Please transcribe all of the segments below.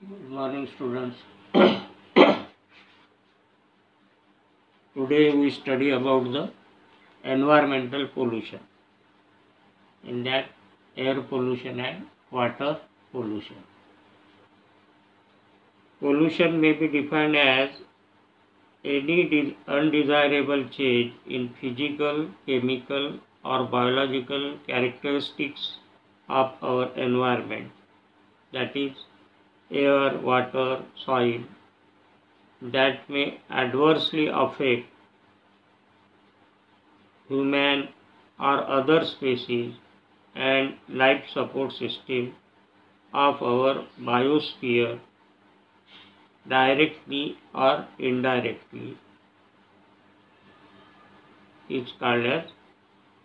Good morning, students. Today we study about the environmental pollution. In that, air pollution and water pollution. Pollution may be defined as any undesirable change in physical, chemical, or biological characteristics of our environment, that is, air, water, soil, that may adversely affect human or other species and life support system of our biosphere directly or indirectly is called as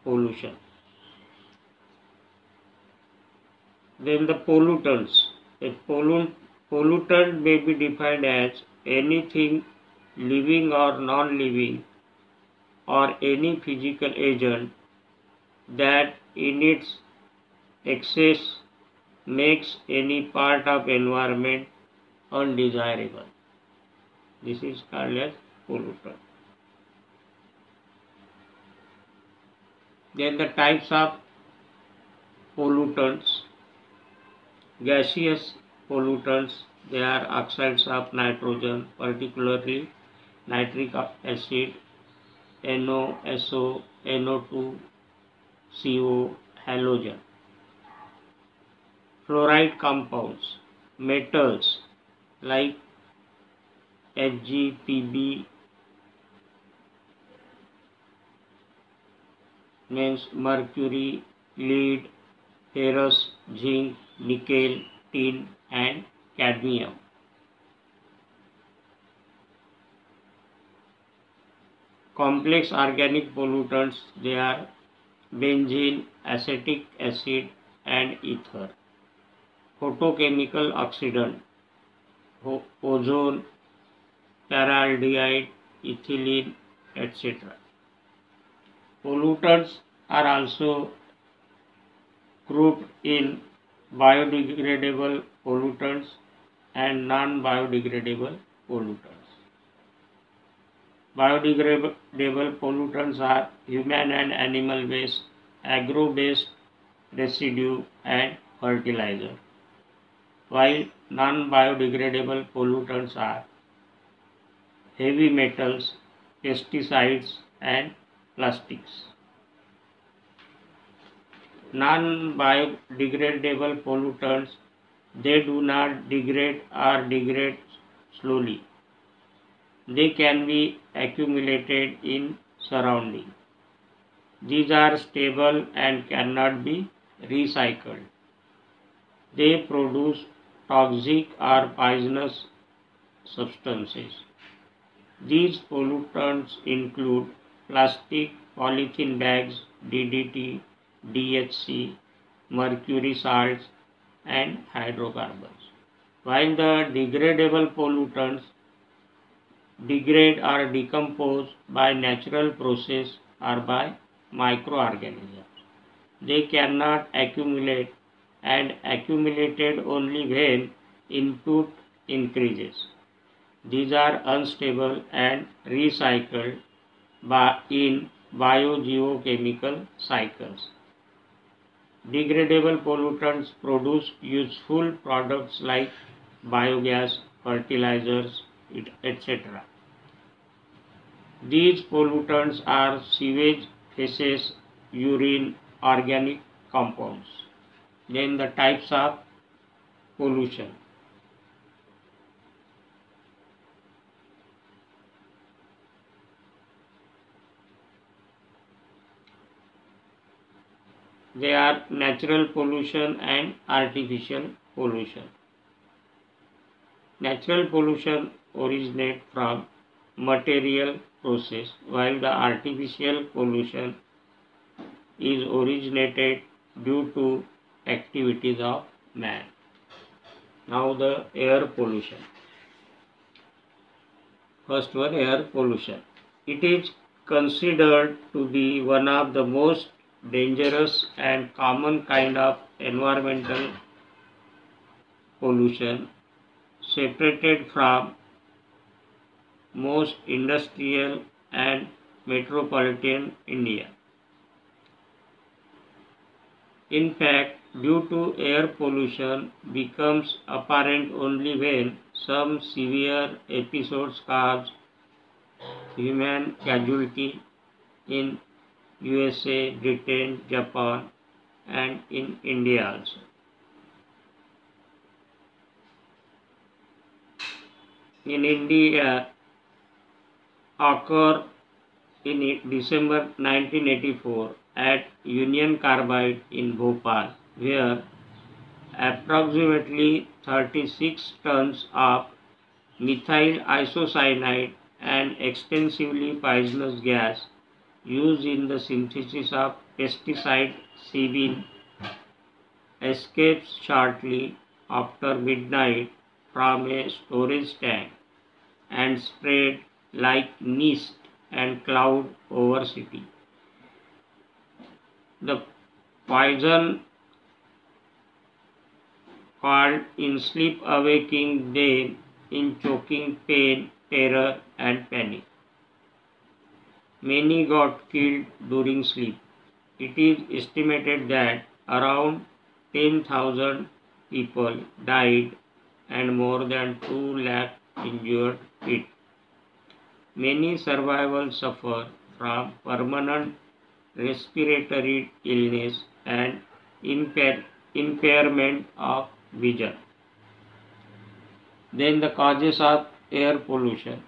pollution. Then the pollutants. Pollutant may be defined as anything living or non-living or any physical agent that in its excess makes any part of environment undesirable. This is called as pollutant. Then the types of pollutants. Gaseous pollutants, they are oxides of nitrogen, particularly nitric acid, NO, SO, NO2, CO, halogen. Fluoride compounds, metals like Hg, Pb, means mercury, lead, ferrous, zinc, nickel, tin and cadmium. Complex organic pollutants, they are benzene, acetic acid and ether. Photochemical oxidant, ozone, paraldehyde, ethylene, etc. Pollutants are also grouped in biodegradable pollutants and non-biodegradable pollutants. Biodegradable pollutants are human and animal waste, agro-based residue and fertilizer, while non-biodegradable pollutants are heavy metals, pesticides and plastics. Non-biodegradable pollutants, they do not degrade or degrade slowly. They can be accumulated in surrounding. These are stable and cannot be recycled. They produce toxic or poisonous substances. These pollutants include plastic, polythene bags, DDT, DHC, mercury salts and hydrocarbons. While the degradable pollutants degrade or decompose by natural process or by microorganisms. They cannot accumulate and accumulated only when input increases. These are unstable and recycled in biogeochemical cycles. Degradable pollutants produce useful products like biogas, fertilizers, etc. These pollutants are sewage, feces, urine, organic compounds. Then the types of pollution. They are natural pollution and artificial pollution. Natural pollution originates from material process, while the artificial pollution is originated due to activities of man. Now the air pollution. First one, air pollution. It is considered to be one of the most dangerous and common kind of environmental pollution separated from most industrial and metropolitan India. In fact, due to air pollution becomes apparent only when some severe episodes cause human casualty in USA, Britain, Japan, and in India also. In India, occurred in December 1984 at Union Carbide in Bhopal, where approximately 36 tons of methyl isocyanide, an extensively poisonous gas used in the synthesis of pesticide Sebin, escapes shortly after midnight from a storage tank and spread like mist and cloud over city. The poison called in sleep, awaking them in choking pain, terror, and panic. Many got killed during sleep. It is estimated that around 10,000 people died and more than 2 lakh injured it. Many survivors suffer from permanent respiratory illness and impairment of vision. Then the causes of air pollution.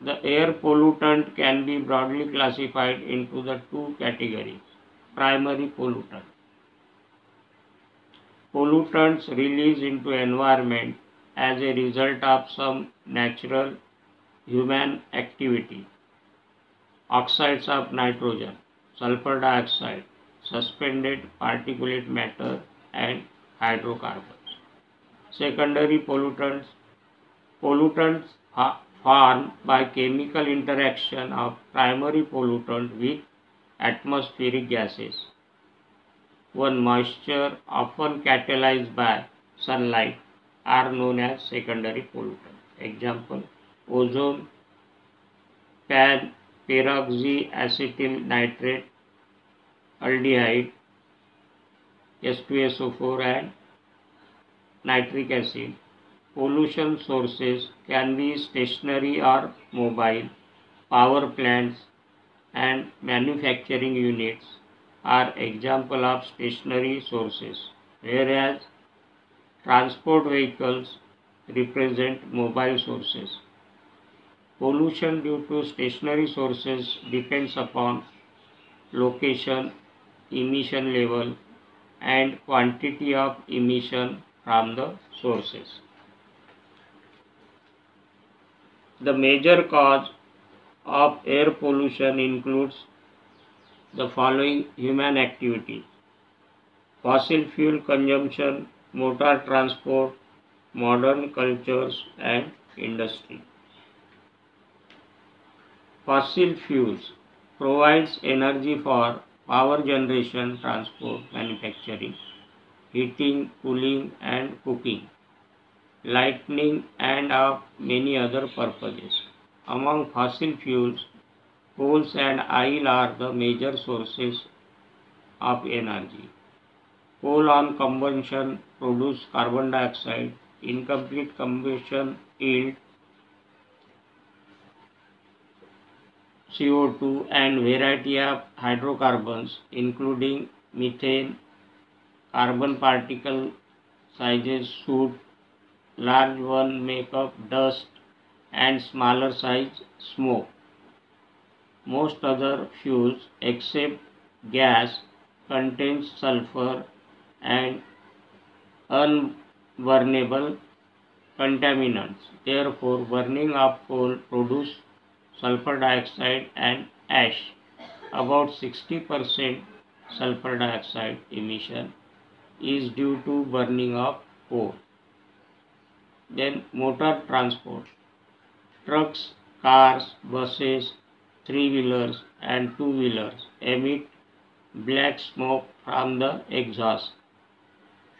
The air pollutant can be broadly classified into the two categories. Primary pollutant. Pollutants released into environment as a result of some natural human activity. Oxides of nitrogen, sulfur dioxide, suspended particulate matter, and hydrocarbons. Secondary pollutants. Pollutants are formed by chemical interaction of primary pollutant with atmospheric gases. One, moisture, often catalyzed by sunlight, are known as secondary pollutants. Example, ozone, peroxyacetyl nitrate, aldehyde, H2SO4, and nitric acid. Pollution sources can be stationary or mobile. Power plants and manufacturing units are examples of stationary sources, whereas transport vehicles represent mobile sources. Pollution due to stationary sources depends upon location, emission level, and quantity of emission from the sources. The major cause of air pollution includes the following human activities: fossil fuel consumption, motor transport, modern cultures, and industry. Fossil fuels provides energy for power generation, transport, manufacturing, heating, cooling, and cooking, lighting, and of many other purposes. Among fossil fuels, coals and oil are the major sources of energy. Coal on combustion produce carbon dioxide. Incomplete combustion yield CO2 and variety of hydrocarbons including methane, carbon particle sizes soot, large one make up dust, and smaller size smoke. Most other fuels except gas contains sulfur and unburnable contaminants. Therefore, burning of coal produces sulfur dioxide and ash. About 60% sulfur dioxide emission is due to burning of coal. Then motor transport. Trucks, cars, buses, three-wheelers and two-wheelers emit black smoke from the exhaust.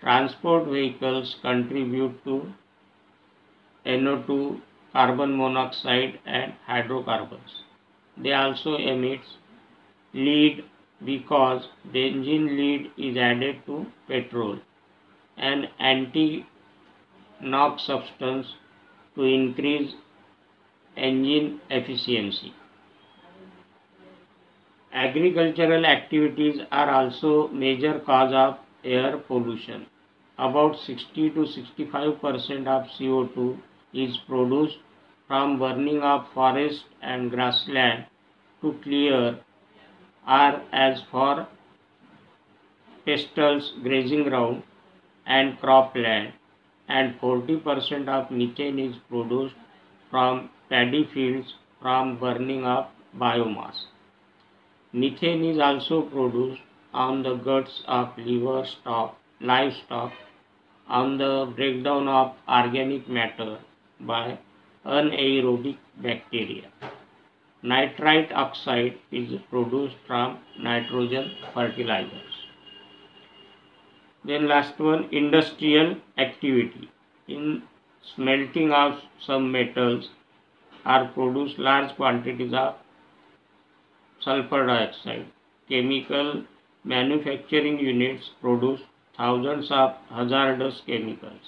Transport vehicles contribute to NO2, carbon monoxide and hydrocarbons. They also emit lead because benzene lead is added to petrol, an anti-knock substance to increase engine efficiency. Agricultural activities are also major cause of air pollution. About 60 to 65% of CO2 is produced from burning of forest and grassland to clear or as for pastures, grazing ground and cropland, and 40% of methane is produced from paddy fields from burning of biomass. Methane is also produced on the guts of livestock, on the breakdown of organic matter by anaerobic bacteria. Nitrite oxide is produced from nitrogen fertilizers. Then last one, industrial activity. In smelting of some metals are produced large quantities of sulfur dioxide. Chemical manufacturing units produce thousands of hazardous chemicals.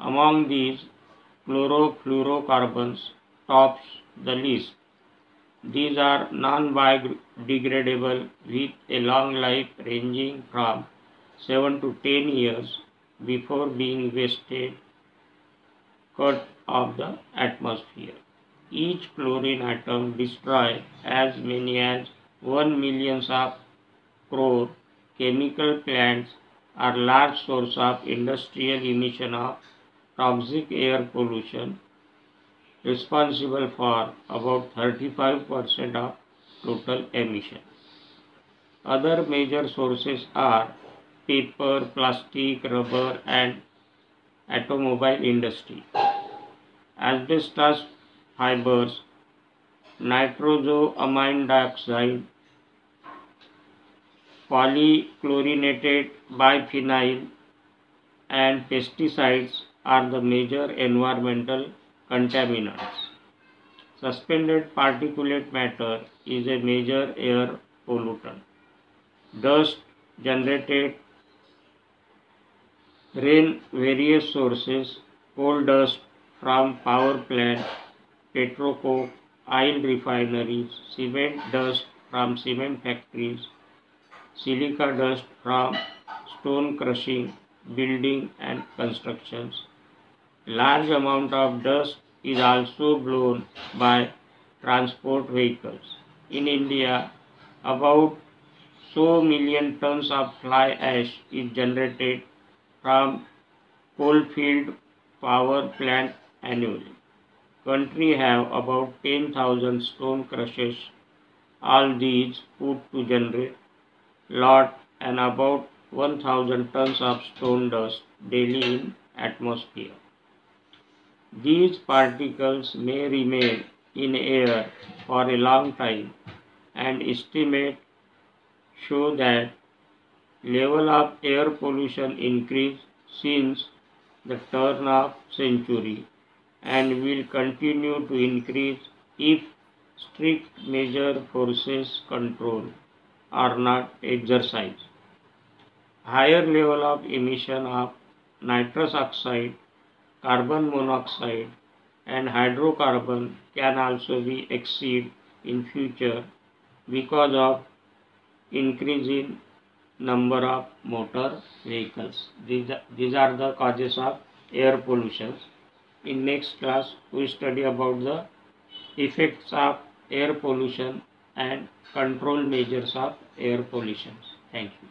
Among these, chlorofluorocarbons tops the list. These are non-biodegradable with a long life ranging from 7 to 10 years before being wasted cut of the atmosphere. Each chlorine atom destroys as many as 1 million of crore. Chemical plants are large source of industrial emission of toxic air pollution, responsible for about 35% of total emission. Other major sources are paper, plastic, rubber and automobile industry. Asbestos fibers, nitrosamine dioxide, polychlorinated biphenyl and pesticides are the major environmental contaminants. Suspended particulate matter is a major air pollutant. Dust generated rain various sources, coal dust from power plants, petrocoke, oil refineries, cement dust from cement factories, silica dust from stone crushing, building and constructions. Large amount of dust is also blown by transport vehicles. In India, about so million tons of fly ash is generated from coal-field power plant annually. Country have about 10,000 stone crushers. All these put to generate lot and about 1,000 tons of stone dust daily in atmosphere. These particles may remain in air for a long time, and estimates show that level of air pollution increased since the turn of century and will continue to increase if strict measure forces control are not exercised. Higher level of emission of nitrous oxide, carbon monoxide and hydrocarbon can also be exceed in future because of increase in number of motor vehicles. These are the causes of air pollution. In next class, we study about the effects of air pollution and control measures of air pollution. Thank you.